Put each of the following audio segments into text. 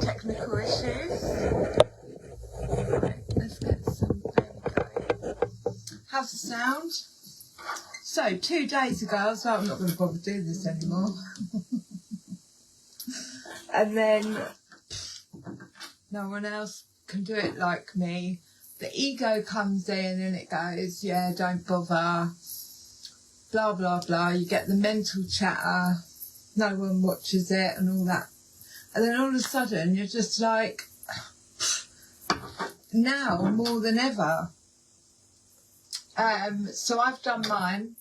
technical issues. Right, let's get some. There we go. How's the sound? So 2 days ago, I was like, I'm not going to bother doing this anymore. And then no one else can do it like me. The ego comes in and it goes, yeah, don't bother, blah, blah, blah. You get the mental chatter, no one watches it and all that. And then all of a sudden, you're just like, now more than ever. So I've done mine.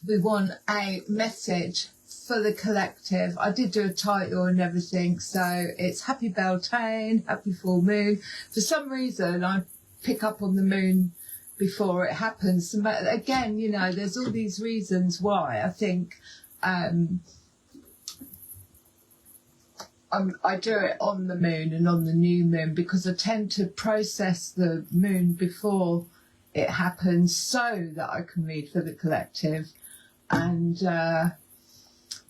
We want a message for the collective. I did do a title and everything, so it's Happy Beltane, Happy Full Moon. For some reason, I pick up on the moon before it happens. But again, you know, there's all these reasons why I think I do it on the moon and on the new moon, because I tend to process the moon before it happens so that I can read for the collective. And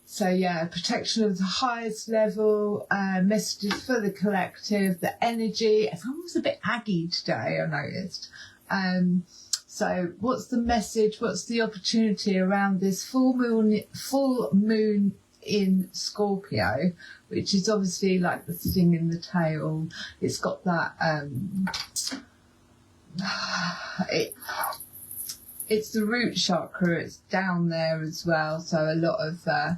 so yeah, protection of the highest level, messages for the collective, the energy. Everyone was a bit aggy today, I noticed. So what's the message? What's the opportunity around this full moon in Scorpio, which is obviously like the sting in the tail. It's got that it's the root chakra, it's down there as well, so a lot of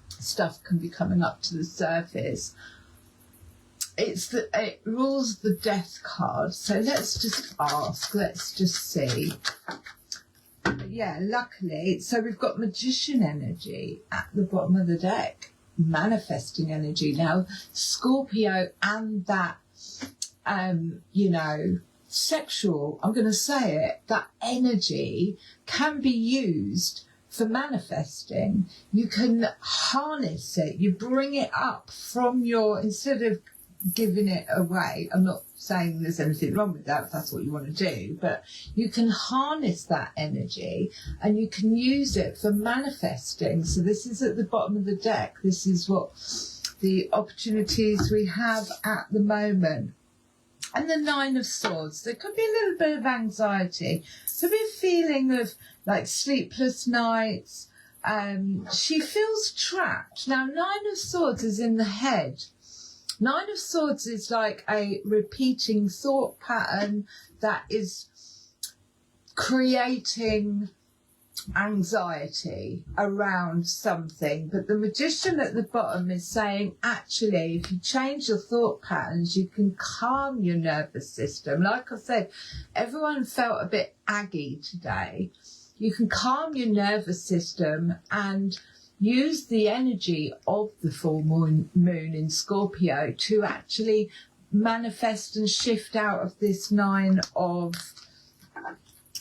stuff can be coming up to the surface. It rules the death card, so let's just ask, let's just see. Yeah, luckily, so we've got magician energy at the bottom of the deck, manifesting energy. Now, Scorpio and that, you know, sexual, I'm going to say it, that energy can be used for manifesting. You can harness it, you bring it up from your, instead of giving it away. I'm not saying there's anything wrong with that if that's what you want to do, but you can harness that energy and you can use it for manifesting. So this is at the bottom of the deck. This is what the opportunities we have at the moment. And the Nine of Swords, there could be a little bit of anxiety. There could be a feeling of like sleepless nights. She feels trapped. Now, Nine of Swords is in the head. Nine of Swords is like a repeating thought pattern that is creating anxiety around something. But the Magician at the bottom is saying, actually, if you change your thought patterns, you can calm your nervous system. Like I said, everyone felt a bit aggy today. You can calm your nervous system and use the energy of the full moon in Scorpio to actually manifest and shift out of this Nine of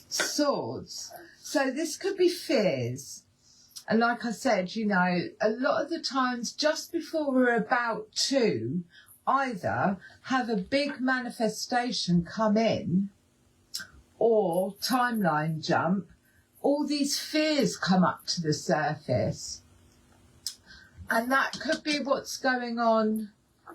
Swords. So this could be fears. And like I said, you know, a lot of the times just before we're about to either have a big manifestation come in or timeline jump, all these fears come up to the surface. And that could be what's going on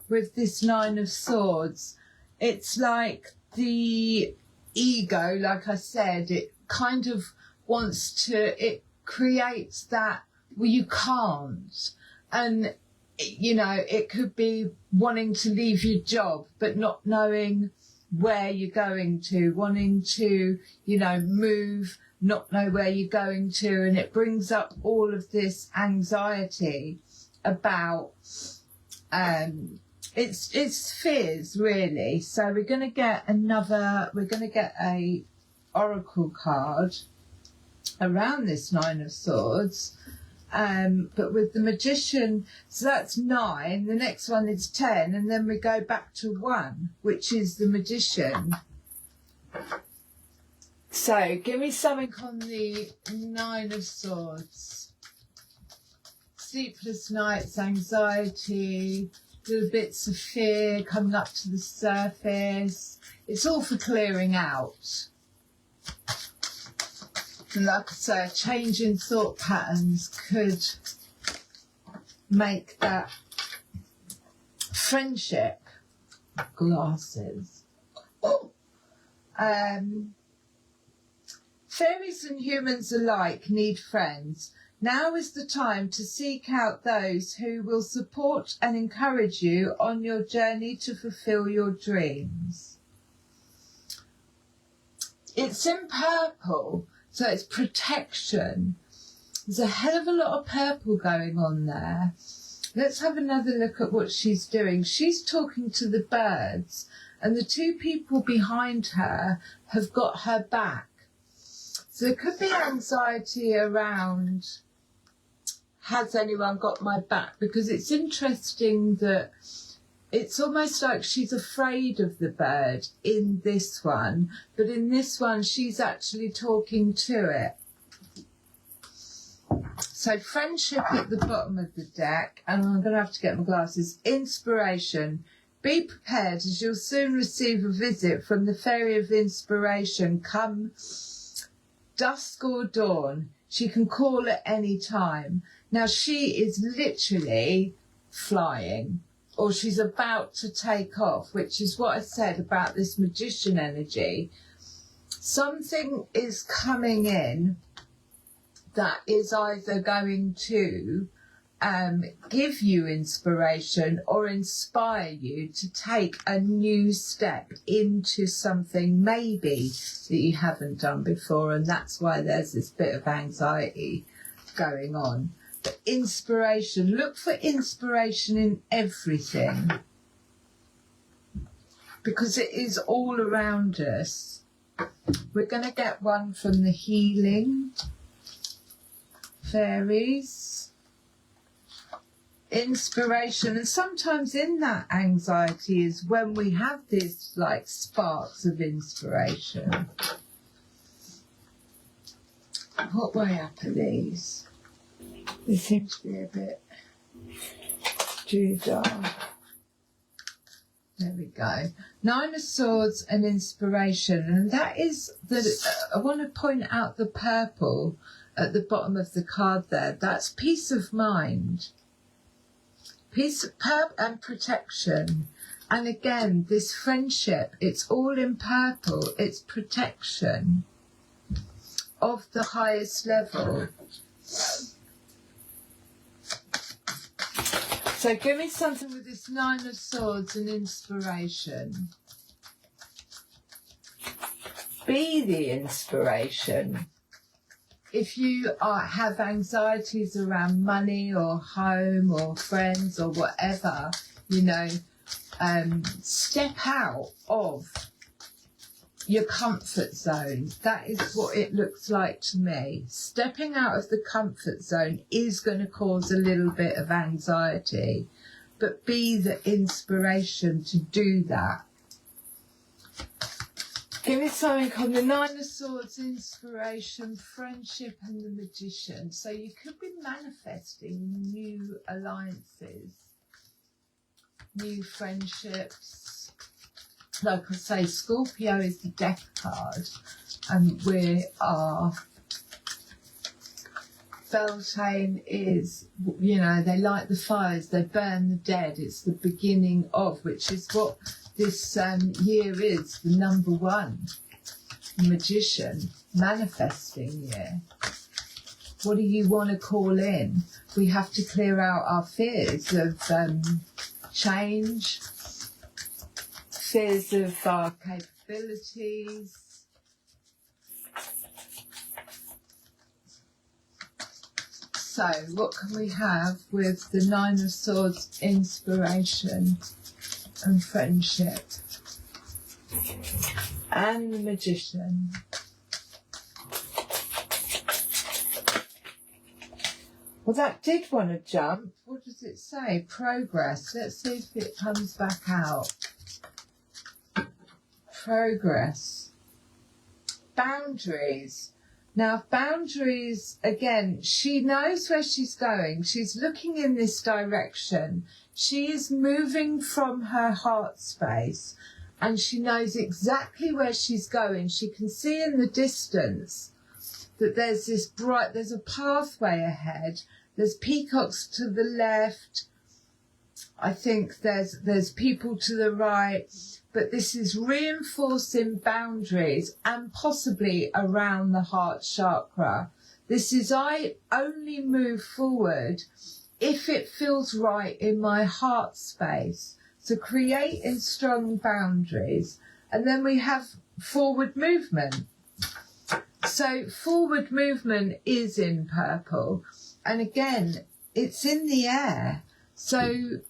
with this Nine of Swords. It's like the ego, like I said, it kind of wants to, it creates that, well, you can't. And, you know, it could be wanting to leave your job, but not knowing where you're going to, wanting to, you know, move, not know where you're going to. And it brings up all of this anxiety about, it's fears really. So we're going to get a oracle card around this Nine of Swords, but with the Magician, so that's 9, the next one is 10, and then we go back to 1, which is the Magician. So give me something on the Nine of Swords. Sleepless nights, anxiety, little bits of fear coming up to the surface. It's all for clearing out. And like I say, a change in thought patterns could make that Friendship. Glasses. Oh. Fairies and humans alike need friends. Now is the time to seek out those who will support and encourage you on your journey to fulfill your dreams. It's in purple, so it's protection. There's a hell of a lot of purple going on there. Let's have another look at what she's doing. She's talking to the birds, and the two people behind her have got her back. So there could be anxiety around, has anyone got my back? Because it's interesting that it's almost like she's afraid of the bird in this one, but in this one she's actually talking to it. So friendship at the bottom of the deck, and I'm going to have to get my glasses. Inspiration. Be prepared, as you'll soon receive a visit from the Fairy of Inspiration. Come dusk or dawn. She can call at any time. Now she is literally flying, or she's about to take off, which is what I said about this magician energy. Something is coming in that is either going to give you inspiration or inspire you to take a new step into something maybe that you haven't done before, and that's why there's this bit of anxiety going on. But inspiration, look for inspiration in everything, because it is all around us. We're going to get one from the healing fairies. Inspiration, and sometimes in that anxiety is when we have these like sparks of inspiration. What way up are these? They seem to be a bit too dark. There we go. Nine of Swords and inspiration, and that is I want to point out the purple at the bottom of the card there. That's peace of mind. Peace and protection. And again, this friendship, it's all in purple. It's protection of the highest level. So give me something with this Nine of Swords and inspiration. Be the inspiration. If you have anxieties around money or home or friends or whatever, you know, step out of your comfort zone. That is what it looks like to me. Stepping out of the comfort zone is going to cause a little bit of anxiety, but be the inspiration to do that. Give me something on the Nine of Swords, inspiration, friendship and the Magician. So you could be manifesting new alliances, new friendships. Like I say, Scorpio is the death card, and we are... Beltane is, you know, they light the fires, they burn the dead. It's the beginning of, which is what this year is, the number one magician, manifesting year. What do you want to call in? We have to clear out our fears of change, fears of our capabilities. So what can we have with the Nine of Swords, inspiration and friendship, and the Magician? Well, that did want to jump. What does it say? Progress. Let's see if it comes back out. Progress. Boundaries. Now, boundaries, again, she knows where she's going. She's looking in this direction. She is moving from her heart space, and she knows exactly where she's going. She can see in the distance that there's there's a pathway ahead. There's peacocks to the left. I think there's people to the right, but this is reinforcing boundaries and possibly around the heart chakra. This is I only move forward if it feels right in my heart space. So creating strong boundaries. And then we have forward movement. So forward movement is in purple. And again, it's in the air. So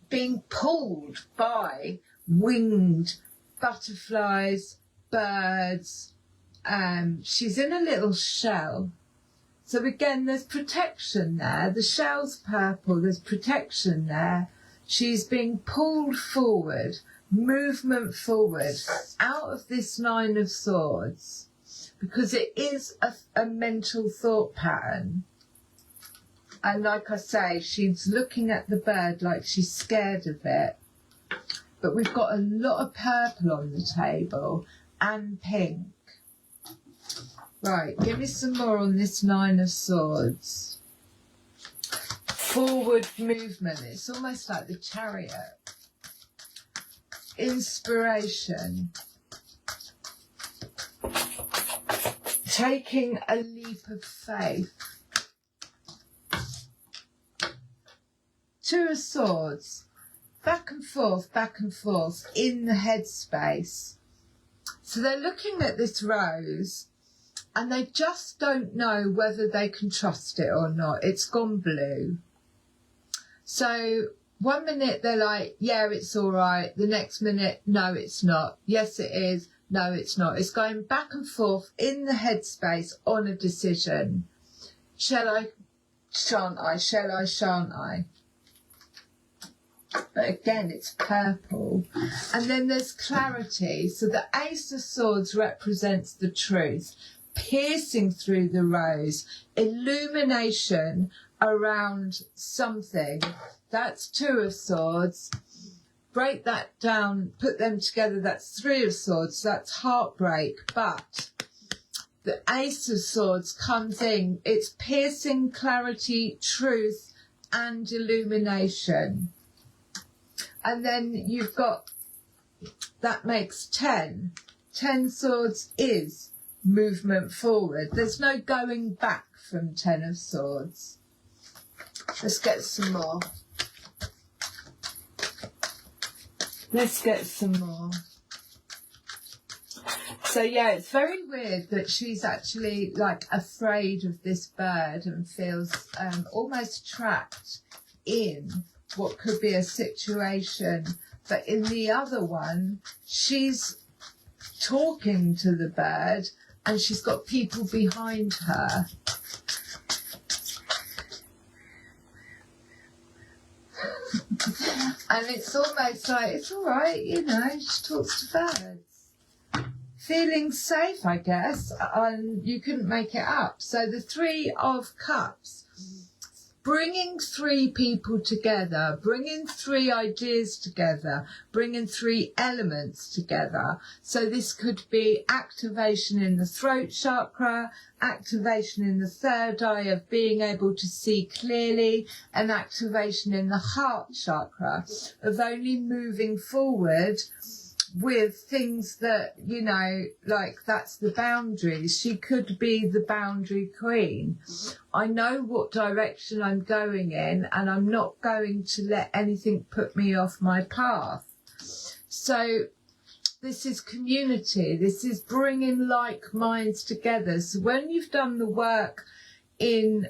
being pulled by winged butterflies, birds. She's in a little shell. So again, there's protection there. The shell's purple, there's protection there. She's being pulled forward, movement forward, out of this Nine of Swords, because it is a mental thought pattern. And like I say, she's looking at the bird like she's scared of it. But we've got a lot of purple on the table and pink. Right, give me some more on this Nine of Swords. Forward movement. It's almost like the Chariot. Inspiration. Taking a leap of faith. Two of Swords. Back and forth in the headspace. So they're looking at this rose and they just don't know whether they can trust it or not. It's gone blue. So one minute they're like, yeah, it's all right. The next minute, no, it's not. Yes, it is. No, it's not. It's going back and forth in the headspace on a decision. Shall I? Shan't I? Shall I? Shan't I? But again, it's purple. And then there's clarity. So the Ace of Swords represents the truth, piercing through the rose, illumination around something. That's Two of Swords. Break that down, put them together, that's Three of Swords, that's heartbreak. But the Ace of Swords comes in, it's piercing, clarity, truth and illumination. And then you've got, that makes 10. 10 swords is movement forward. There's no going back from 10 of Swords. Let's get some more. Let's get some more. So yeah, it's very weird that she's actually like afraid of this bird and feels almost trapped in what could be a situation. But in the other one, she's talking to the bird and she's got people behind her. And it's almost like, it's all right, you know, she talks to birds. Feeling safe, I guess, and you couldn't make it up. So the Three of Cups, bringing three people together, bringing three ideas together, bringing three elements together. So this could be activation in the throat chakra, activation in the third eye of being able to see clearly, and activation in the heart chakra of only moving forward with things that, you know, like that's the boundaries. She could be the boundary queen. I know what direction I'm going in and I'm not going to let anything put me off my path. So this is community. This is bringing like minds together. So when you've done the work in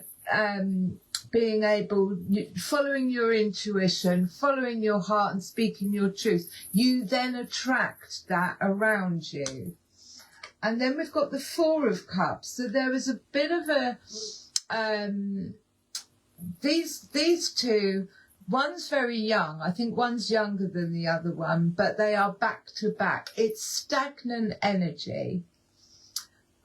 being able, following your intuition, following your heart and speaking your truth, you then attract that around you. And then we've got the Four of Cups. So there is a bit of a, these two, one's very young. I think one's younger than the other one, but they are back to back. It's stagnant energy.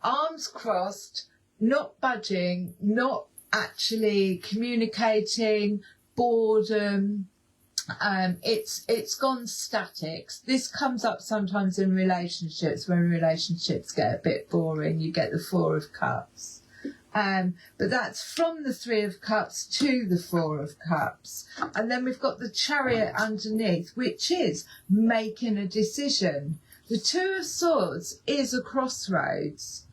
Arms crossed, not budging, not actually communicating, boredom. It's gone static. This comes up sometimes in relationships. When relationships get a bit boring, you get the Four of Cups. But that's from the Three of Cups to the Four of Cups. And then we've got the Chariot underneath, which is making a decision. The Two of Swords is a crossroads.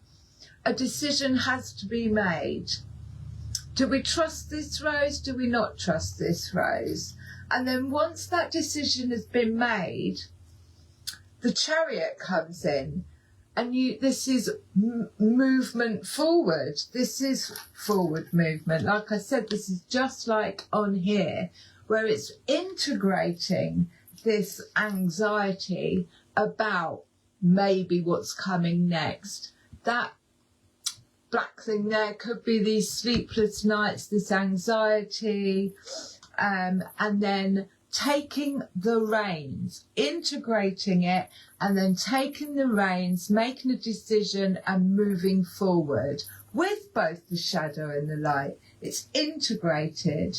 A decision has to be made. Do we trust this rose? Do we not trust this rose? And then once that decision has been made, the Chariot comes in. And this is movement forward. This is forward movement. Like I said, this is just like on here, where it's integrating this anxiety about maybe what's coming next. That black thing there could be these sleepless nights, this anxiety, and then taking the reins, integrating it, and then taking the reins, making a decision and moving forward with both the shadow and the light. It's integrated.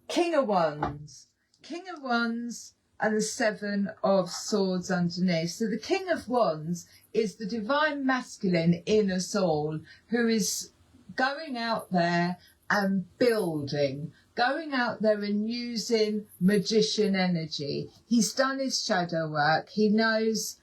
King of Wands. King of Wands and the Seven of Swords underneath. So the King of Wands is the divine masculine in us all, who is going out there and building, going out there and using magician energy. He's done his shadow work. He knows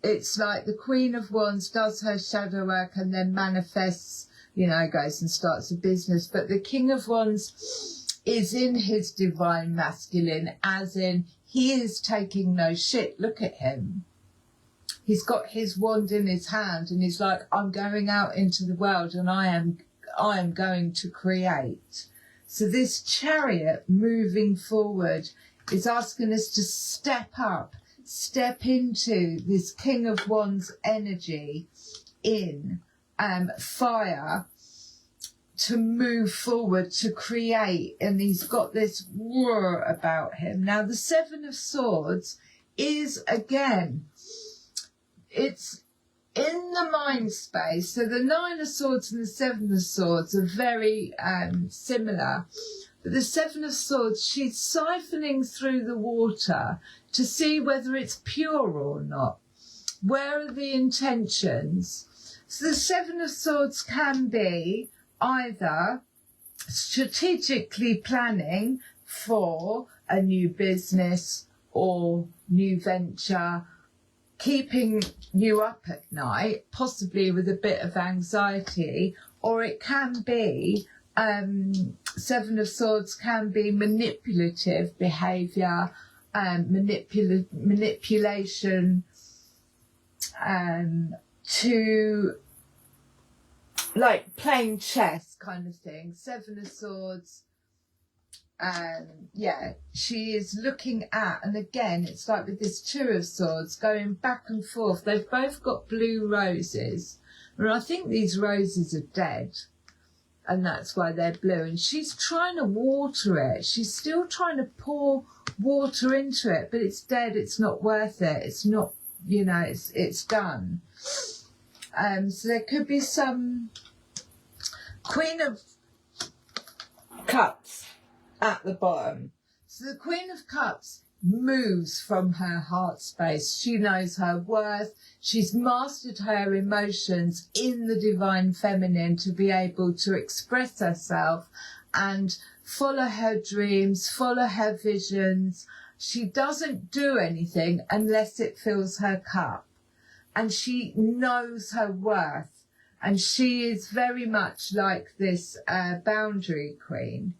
it's like the Queen of Wands does her shadow work and then manifests, goes and starts a business. But the King of Wands is in his divine masculine, as in he is taking no shit. Look at him. He's got his wand in his hand and he's like, I'm going out into the world and I am going to create. So this Chariot moving forward is asking us to step up, step into this King of Wands energy in fire, to move forward, to create. And he's got this roar about him. Now the Seven of Swords is, again, it's in the mind space. So the Nine of Swords and the Seven of Swords are very similar. But the Seven of Swords, she's siphoning through the water to see whether it's pure or not. Where are the intentions? So the Seven of Swords can be either strategically planning for a new business or new venture, keeping you up at night, possibly with a bit of anxiety, or it can be, Seven of Swords can be manipulative behaviour, manipulation to, like playing chess kind of thing. Seven of Swords, she is looking at, and again, it's like with this Two of Swords going back and forth. They've both got blue roses, and I think these roses are dead, and that's why they're blue. And she's trying to water it. She's still trying to pour water into it, but it's dead. It's not worth it. It's not, it's done. So there could be some Queen of Cups at the bottom. So the Queen of Cups moves from her heart space. She knows her worth. She's mastered her emotions in the divine feminine to be able to express herself and follow her dreams, follow her visions. She doesn't do anything unless it fills her cup. And she knows her worth. And she is very much like this boundary queen.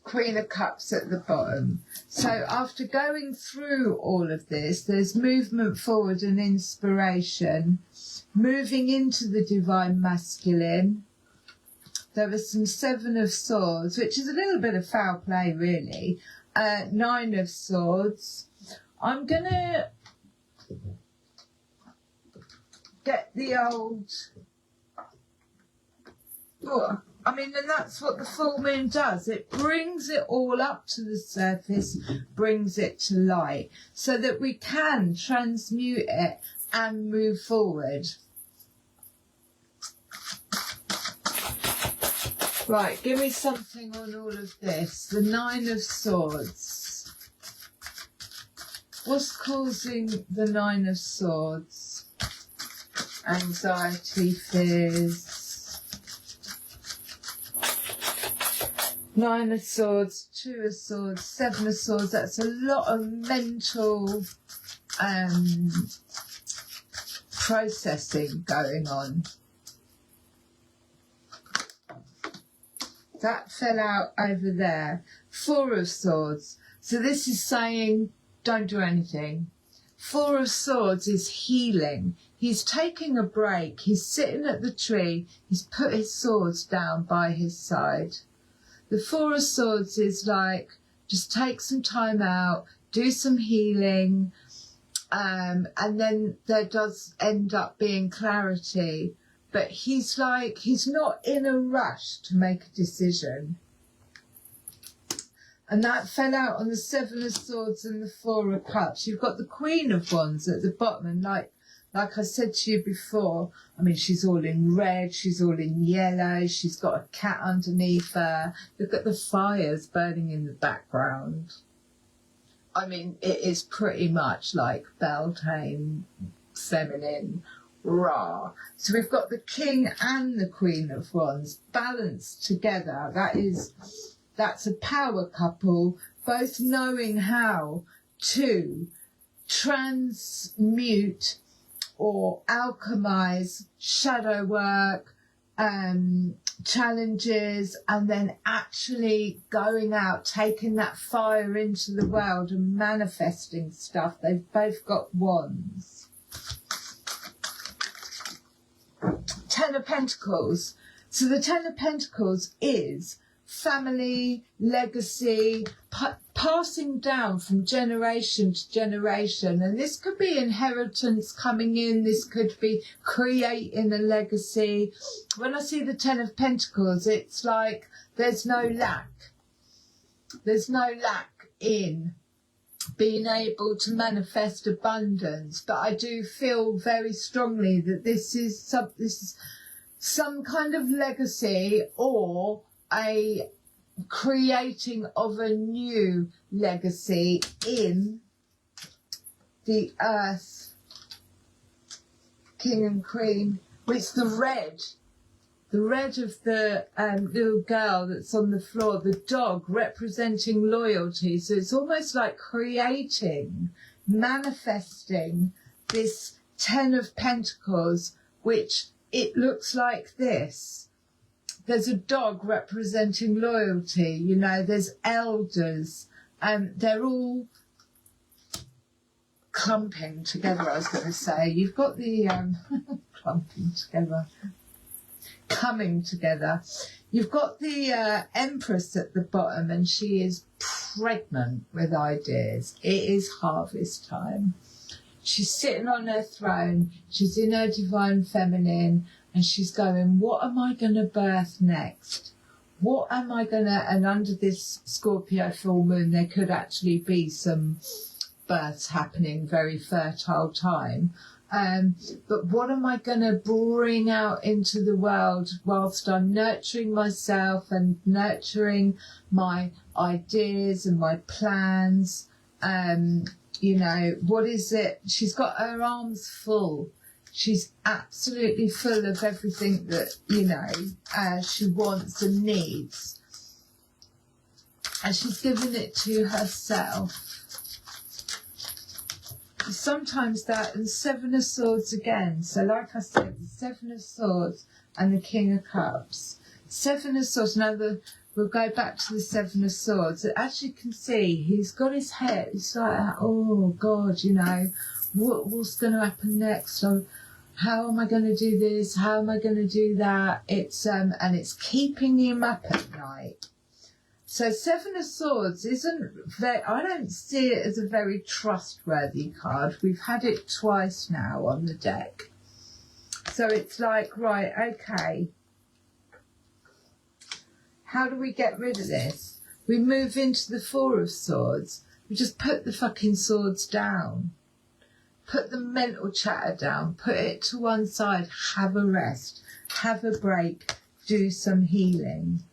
Queen of Cups at the bottom. So after going through all of this, there's movement forward and inspiration. Moving into the divine masculine. There was some Seven of Swords, which is a little bit of foul play, really. Nine of Swords. I'm going to get the old... Oh, and that's what the full moon does. It brings it all up to the surface, brings it to light, so that we can transmute it and move forward. Right, give me something on all of this. The Nine of Swords. What's causing the Nine of Swords? Anxiety, fears. Nine of Swords, Two of Swords, Seven of Swords. That's a lot of mental processing going on. That fell out over there. Four of Swords. So this is saying don't do anything. Four of Swords is healing. He's taking a break. He's sitting at the tree. He's put his swords down by his side. The Four of Swords is like, just take some time out, do some healing, and then there does end up being clarity. But he's like, he's not in a rush to make a decision. And that fell out on the Seven of Swords and the Four of Cups. You've got the Queen of Wands at the bottom, and like I said to you before, I mean, she's all in red, she's all in yellow, she's got a cat underneath her. Look at the fires burning in the background. I mean, it is pretty much like Beltane, feminine, raw. So we've got the King and the Queen of Wands balanced together. That's a power couple, both knowing how to transmute or alchemize shadow work, challenges, and then actually going out, taking that fire into the world and manifesting stuff. They've both got wands. Ten of Pentacles. So the Ten of Pentacles is family, legacy, passing down from generation to generation. And this could be inheritance coming in. This could be creating a legacy. When I see the Ten of Pentacles, it's like there's no lack. There's no lack in being able to manifest abundance. But I do feel very strongly that this is some kind of legacy or a creating of a new legacy in the earth. King and Queen. It's the red of the little girl that's on the floor, the dog representing loyalty. So it's almost like creating, manifesting this Ten of Pentacles, which it looks like this. There's a dog representing loyalty, you know, there's elders, and they're all clumping together, I was going to say. You've got the clumping together, coming together. You've got the Empress at the bottom, and she is pregnant with ideas. It is harvest time. She's sitting on her throne. She's in her divine feminine. And she's going, what am I going to birth next? What am I going to... And under this Scorpio full moon, there could actually be some births happening, very fertile time. But what am I going to bring out into the world whilst I'm nurturing myself and nurturing my ideas and my plans? You know, what is it? She's got her arms full. She's absolutely full of everything that, you know, she wants and needs. And she's given it to herself. Sometimes that, and Seven of Swords again. So like I said, the Seven of Swords and the King of Cups. Seven of Swords. Now we'll go back to the Seven of Swords. As you can see, he's got his head. It's like, oh God, you know, what's going to happen next? How am I going to do this? How am I going to do that? It's and it's keeping him up at night. So Seven of Swords isn't very, I don't see it as a very trustworthy card. We've had it twice now on the deck. So it's like, right, okay. How do we get rid of this? We move into the Four of Swords. We just put the fucking swords down. Put the mental chatter down, put it to one side, have a rest, have a break, do some healing.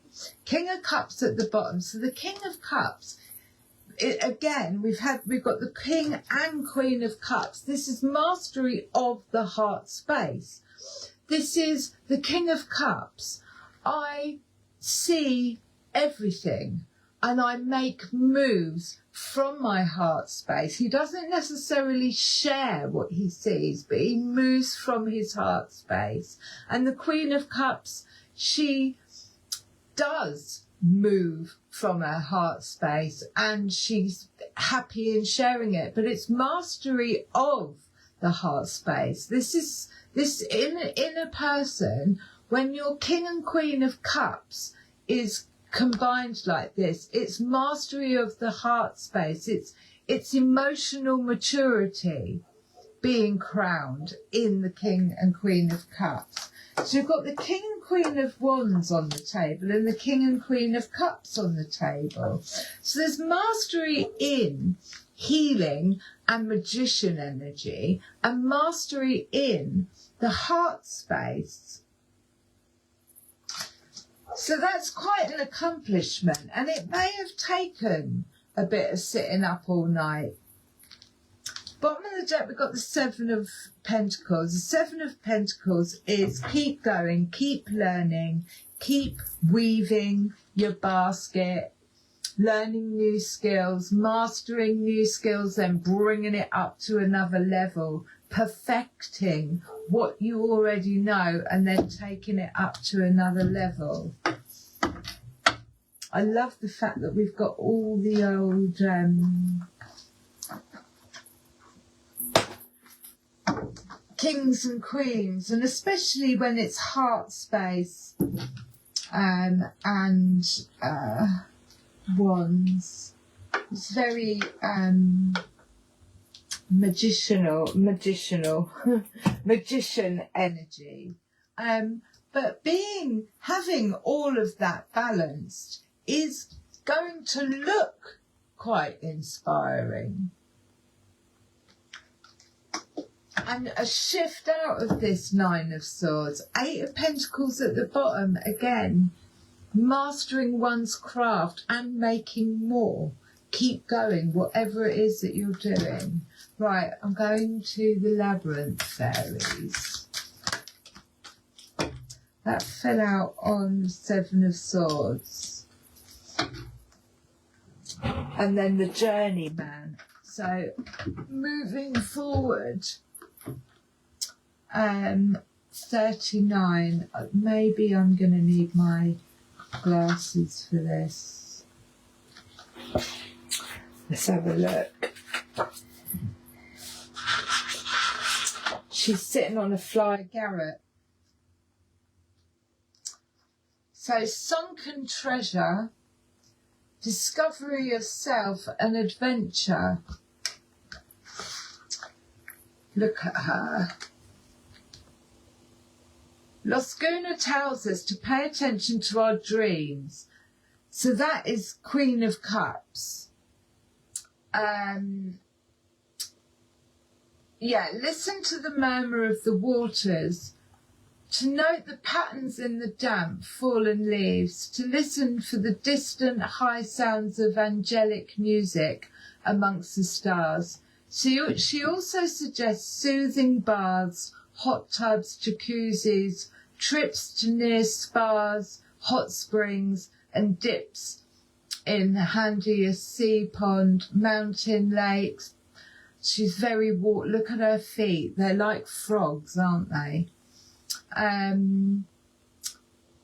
King of Cups at the bottom. So the King of Cups, again, we've got the King and Queen of Cups. This is mastery of the heart space. This is the King of Cups. I see everything and I make moves from my heart space. He doesn't necessarily share what he sees, but he moves from his heart space. And the Queen of Cups, she does move from her heart space and she's happy in sharing it, but it's mastery of the heart space. This in a person, when your King and Queen of Cups is combined like this, it's mastery of the heart space. It's emotional maturity being crowned in the King and Queen of Cups. So you've got the King and Queen of Wands on the table and the King and Queen of Cups on the table. So there's mastery in healing and magician energy and mastery in the heart space. So that's quite an accomplishment, and it may have taken a bit of sitting up all night. Bottom of the deck, we've got the Seven of Pentacles. The Seven of Pentacles is keep going, keep learning, keep weaving your basket, learning new skills, mastering new skills, then bringing it up to another level, perfecting what you already know and then taking it up to another level. I love the fact that we've got all the old kings and queens, and especially when it's heart space and wands. It's very magician energy. But having all of that balanced is going to look quite inspiring. And a shift out of this Nine of Swords. Eight of Pentacles at the bottom, again, mastering one's craft and making more. Keep going, whatever it is that you're doing. Right, I'm going to the Labyrinth Fairies. That fell out on the Seven of Swords. And then the Journeyman. So, moving forward, 39. Maybe I'm going to need my glasses for this. Let's have a look. She's sitting on a fly garret. So, sunken treasure, discovery of self and adventure. Look at her. Loscuna tells us to pay attention to our dreams. So that is Queen of Cups. Listen to the murmur of the waters, to note the patterns in the damp, fallen leaves, to listen for the distant high sounds of angelic music amongst the stars. She also suggests soothing baths, hot tubs, jacuzzis, trips to near spas, hot springs, and dips in the handiest sea pond, mountain lakes. She's very warm. Look at her feet. They're like frogs, aren't they?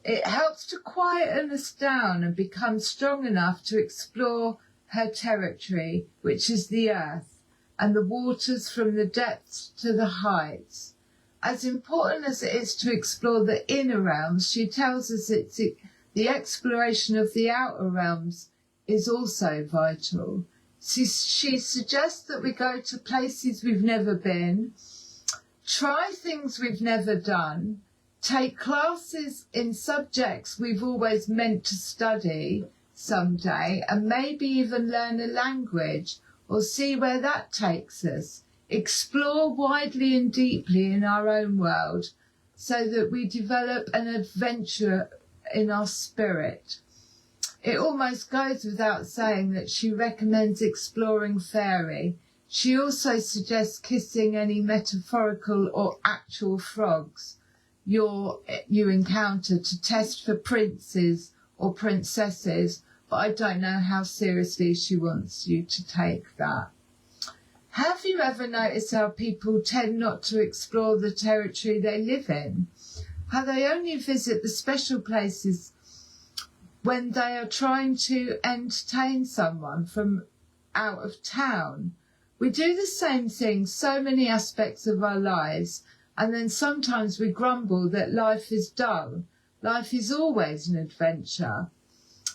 It helps to quieten us down and become strong enough to explore her territory, which is the earth, and the waters from the depths to the heights. As important as it is to explore the inner realms, she tells us the exploration of the outer realms is also vital. She suggests that we go to places we've never been, try things we've never done, take classes in subjects we've always meant to study someday, and maybe even learn a language or see where that takes us. Explore widely and deeply in our own world so that we develop an in our spirit. It almost goes without saying that she recommends exploring fairy. She also suggests kissing any metaphorical or actual frogs you encounter to test for princes or princesses, but I don't know how seriously she wants you to take that. Have you ever noticed how people tend not to explore the territory they live in? How they only visit the special places when they are trying to entertain someone from out of town? We do the same thing so many aspects of our lives, and then sometimes we grumble that life is dull. Life is always an adventure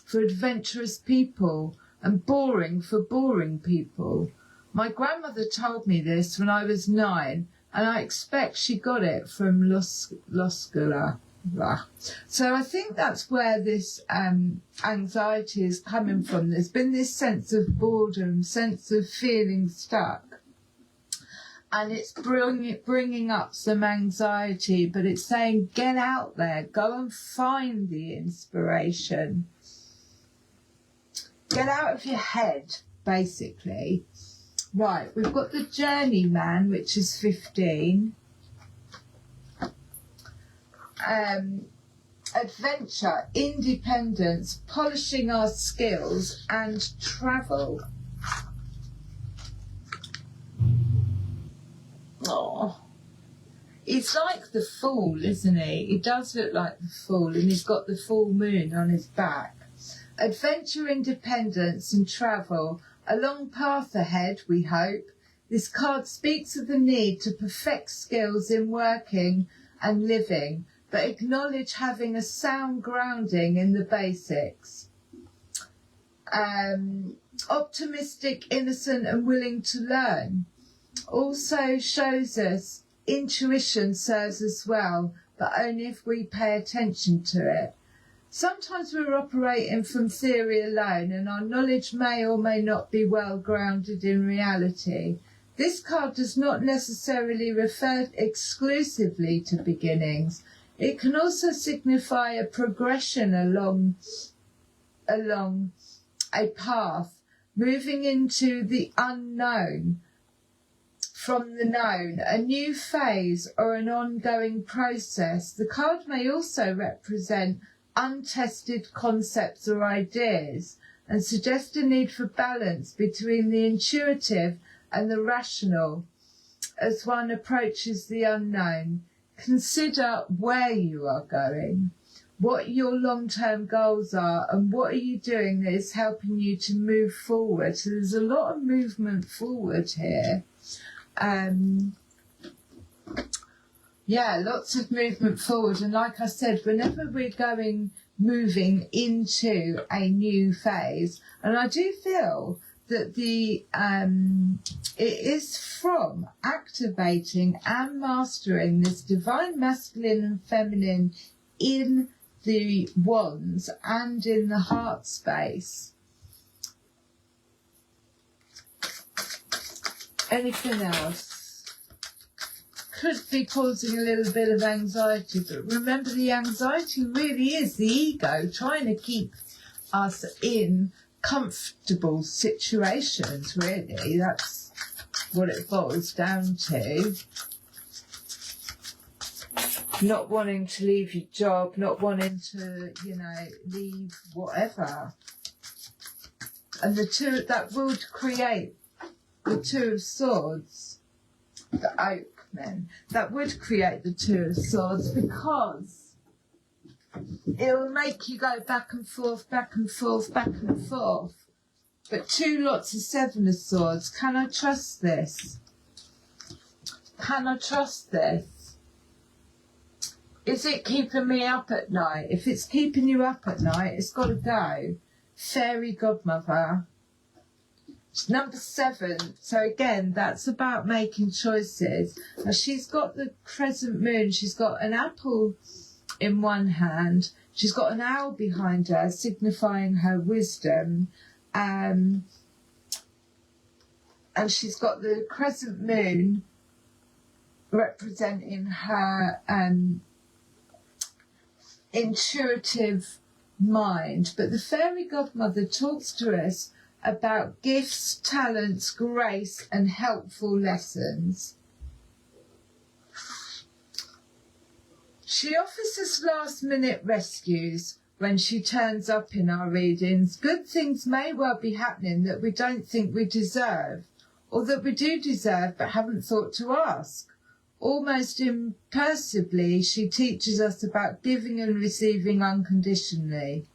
for adventurous people and boring for boring people. My grandmother told me this when I was 9, and I expect she got it from Loscula. So I think that's where this anxiety is coming from. There's been this sense of boredom, sense of feeling stuck, and it's bringing up some anxiety, but it's saying get out there, go and find the inspiration. Get out of your head, basically. Right, we've got the journeyman, which is 15. Adventure, independence, polishing our skills, and travel. Oh, he's like the Fool, isn't he? He does look like the Fool, and he's got the full moon on his back. Adventure, independence, and travel. A long path ahead, we hope. This card speaks of the need to perfect skills in working and living, but acknowledge having a sound grounding in the basics. Optimistic, innocent, and willing to learn. Also shows us intuition serves us well, but only if we pay attention to it. Sometimes we're operating from theory alone, and our knowledge may or may not be well grounded in reality. This card does not necessarily refer exclusively to beginnings. It can also signify a progression along a path, moving into the unknown from the known, a new phase or an ongoing process. The card may also represent untested concepts or ideas and suggest a need for balance between the intuitive and the rational as one approaches the unknown. Consider where you are going, what your long-term goals are, and what are you doing that is helping you to move forward. So there's a lot of movement forward here. Yeah, lots of movement forward. And like I said, whenever we're moving into a new phase, and I do feel that it is from activating and mastering this divine masculine and feminine in the wands and in the heart space. Anything else? Could be causing a little bit of anxiety, but remember, the anxiety really is the ego trying to keep us in comfortable situations, really. That's what it boils down to. Not wanting to leave your job, not wanting to, leave whatever. And that would create the Two of Swords, the Oak. That would create the Two of Swords, because it will make you go back and forth, back and forth, back and forth. But two lots of Seven of Swords. Can I trust this? Can I trust this? Is it keeping me up at night? If it's keeping you up at night, it's got to go. Fairy Godmother. Number 7, so again, that's about making choices. Now, she's got the crescent moon, she's got an apple in one hand, she's got an owl behind her, signifying her wisdom, and she's got the crescent moon representing her intuitive mind, but the fairy godmother talks to us about gifts, talents, grace, and helpful lessons. She offers us last-minute rescues when she turns up in our readings. Good things may well be happening that we don't think we deserve, or that we do deserve but haven't thought to ask. Almost impersibly, she teaches us about giving and receiving unconditionally,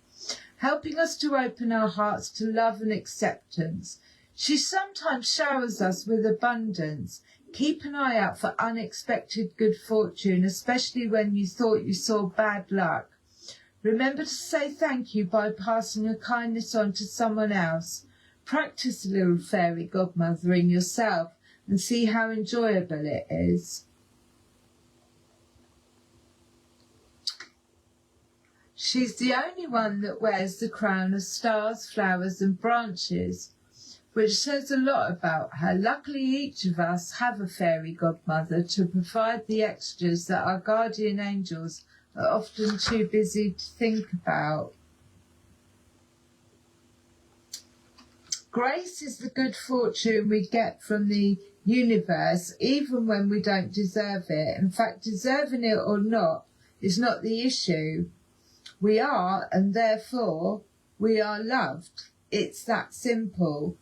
helping us to open our hearts to love and acceptance. She sometimes showers us with abundance. Keep an eye out for unexpected good fortune, especially when you thought you saw bad luck. Remember to say thank you by passing a kindness on to someone else. Practice a little fairy godmothering yourself and see how enjoyable it is. She's the only one that wears the crown of stars, flowers and branches, which says a lot about her. Luckily, each of us have a fairy godmother to provide the extras that our guardian angels are often too busy to think about. Grace is the good fortune we get from the universe, even when we don't deserve it. In fact, deserving it or not is not the issue. We are, and therefore we are loved. It's that simple.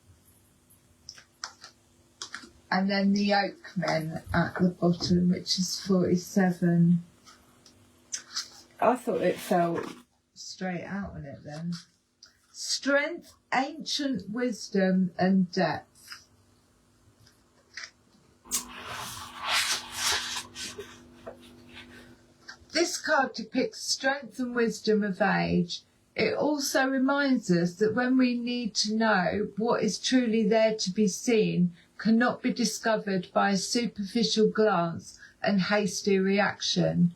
And then the Oakmen at the bottom, which is 47. I thought it fell straight out on it then. Strength, ancient wisdom and depth. This card depicts strength and wisdom of age. It also reminds us that when we need to know what is truly there to be seen cannot be discovered by a superficial glance and hasty reaction.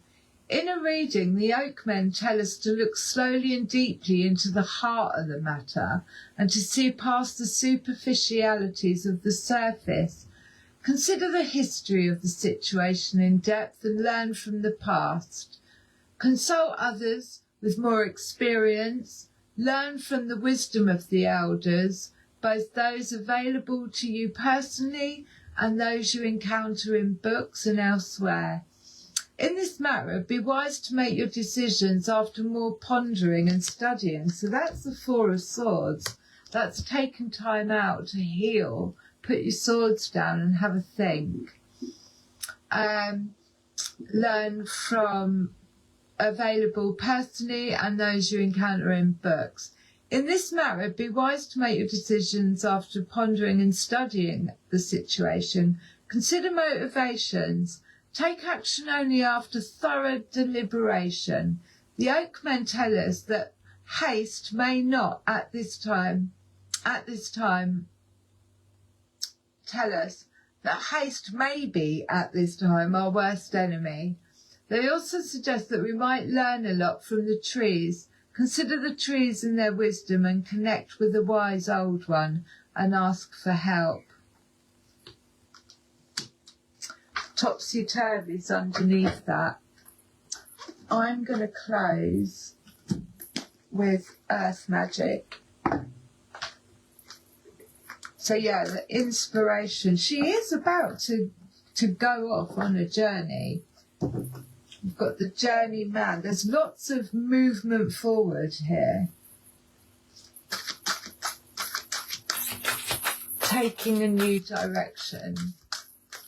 In a reading, the Oakmen tell us to look slowly and deeply into the heart of the matter and to see past the superficialities of the surface. Consider the history of the situation in depth and learn from the past. Consult others with more experience. Learn from the wisdom of the elders, both those available to you personally and those you encounter in books and elsewhere. In this matter, be wise to make your decisions after more pondering and studying. So that's the Four of Swords. That's taken time out to heal. Put your swords down and have a think. Learn from available personally and those you encounter in books. In this matter, be wise to make your decisions after pondering and studying the situation. Consider motivations. Take action only after thorough deliberation. The Oakmen tell us that haste may not at this time tell us that haste may be at this time our worst enemy. They also suggest that we might learn a lot from the trees. Consider the trees and their wisdom and connect with the wise old one and ask for help. Topsy-turvy's underneath that. I'm going to close with Earth Magic. So yeah, the inspiration. She is about to go off on a journey. We've got the journey man. There's lots of movement forward here. Taking a new direction.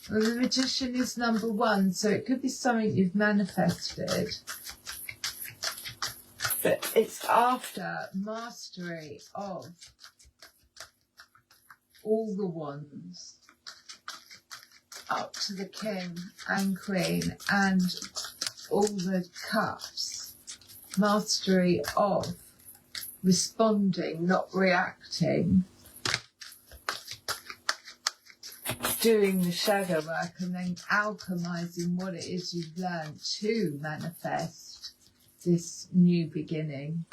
Well, the Magician is number 1, so it could be something you've manifested. But it's after mastery of all the wands, up to the King and Queen and all the cups. Mastery of responding, not reacting. Doing the shadow work and then alchemizing what it is you've learned to manifest this new beginning.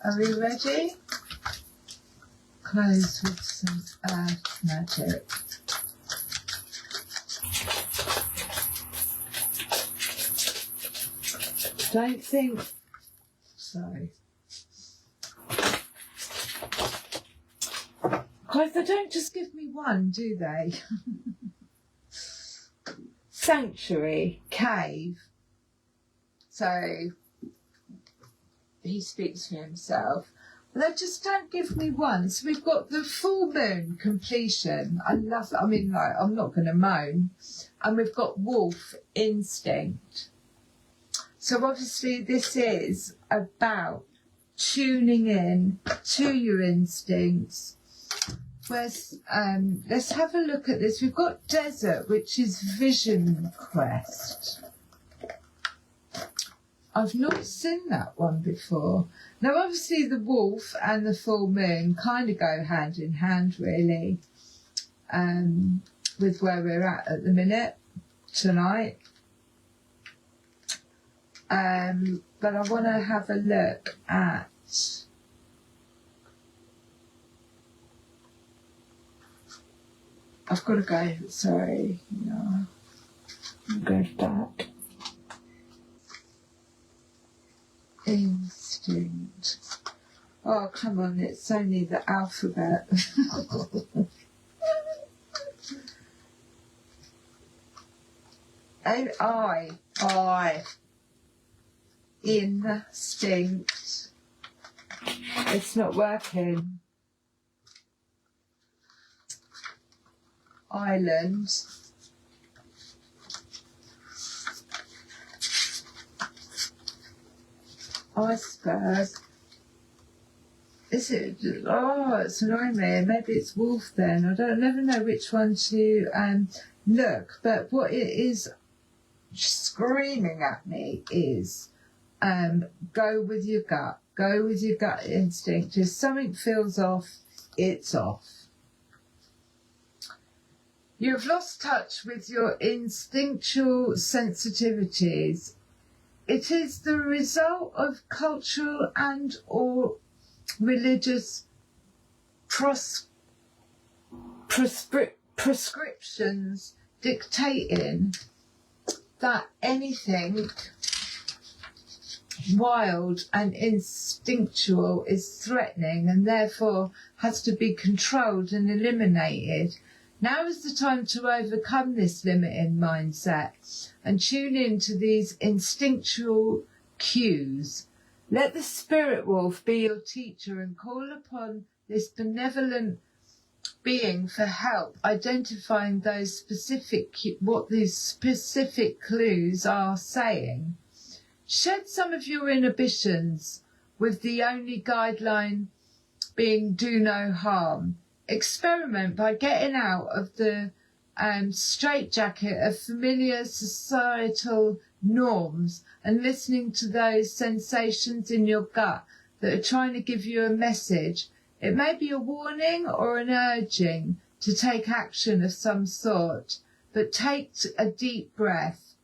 Are we ready? Close with some Earth Magic. don't think so. Guys, they don't just give me one, do they? Sanctuary, cave. So he speaks for himself. They just don't give me one. So we've got the full moon completion. I love it. I mean, like, I'm not going to moan. And we've got wolf instinct. So obviously this is about tuning in to your instincts. Let's have a look at this. We've got desert, which is vision quest. I've not seen that one before. Now, obviously, the wolf and the full moon kind of go hand in hand, really, with where we're at the minute, tonight. But I want to have a look at... I've got to go, sorry. No, I'm going back. Instinct. Oh, come on, it's only the alphabet. I. Instinct. It's not working. Island. Iceberg. Is it? Oh, it's annoying me. Maybe it's wolf then. I never know which one to look. But what it is screaming at me is go with your gut. Go with your gut instinct. If something feels off, it's off. You've lost touch with your instinctual sensitivities. It is the result of cultural and or religious prescriptions dictating that anything wild and instinctual is threatening and therefore has to be controlled and eliminated. Now is the time to overcome this limiting mindset and tune into these instinctual cues. Let the spirit wolf be your teacher and call upon this benevolent being for help identifying what these specific clues are saying. Shed some of your inhibitions with the only guideline being do no harm. Experiment by getting out of the straitjacket of familiar societal norms and listening to those sensations in your gut that are trying to give you a message. It may be a warning or an urging to take action of some sort, but take a deep breath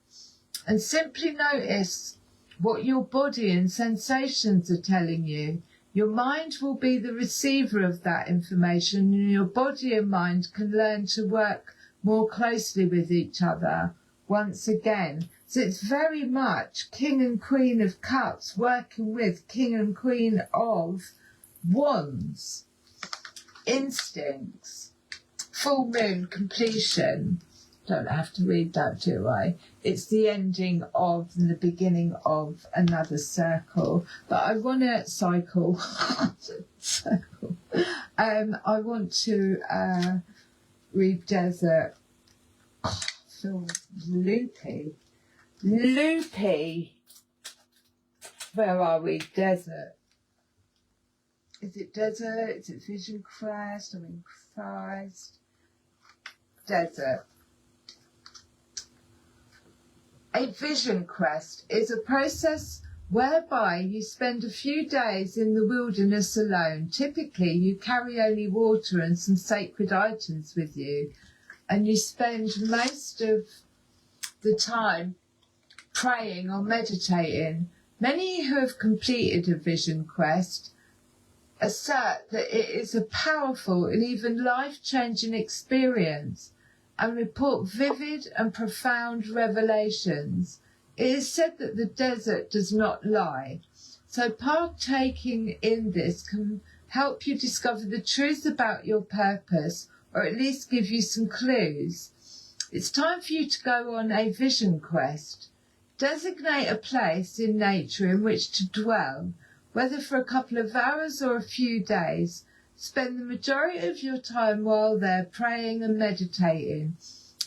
and simply notice what your body and sensations are telling you. Your mind will be the receiver of that information, and your body and mind can learn to work more closely with each other once again. So it's very much King and Queen of Cups working with King and Queen of Wands. Instincts. Full moon completion. Don't have to read that, do I? It's the ending of and the beginning of another circle. But I want to circle. I want to read desert. Oh, I feel loopy. Loopy. Where are we? Desert. Is it desert? Is it vision quest? I mean Christ. Desert. A vision quest is a process whereby you spend a few days in the wilderness alone. Typically, you carry only water and some sacred items with you, and you spend most of the time praying or meditating. Many who have completed a vision quest assert that it is a powerful and even life-changing experience and report vivid and profound revelations. It is said that the desert does not lie. So partaking in this can help you discover the truth about your purpose, or at least give you some clues. It's time for you to go on a vision quest. Designate a place in nature in which to dwell, whether for a couple of hours or a few days. Spend the majority of your time while there praying and meditating.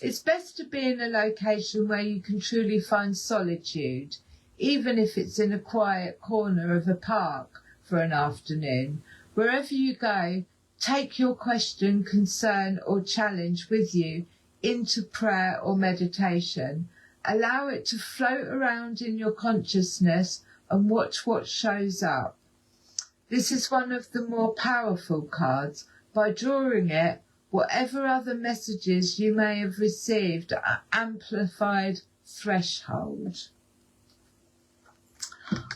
It's best to be in a location where you can truly find solitude, even if it's in a quiet corner of a park for an afternoon. Wherever you go, take your question, concern or challenge with you into prayer or meditation. Allow it to float around in your consciousness and watch what shows up. This is one of the more powerful cards. By drawing it, whatever other messages you may have received are amplified threshold.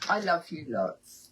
I love you lots.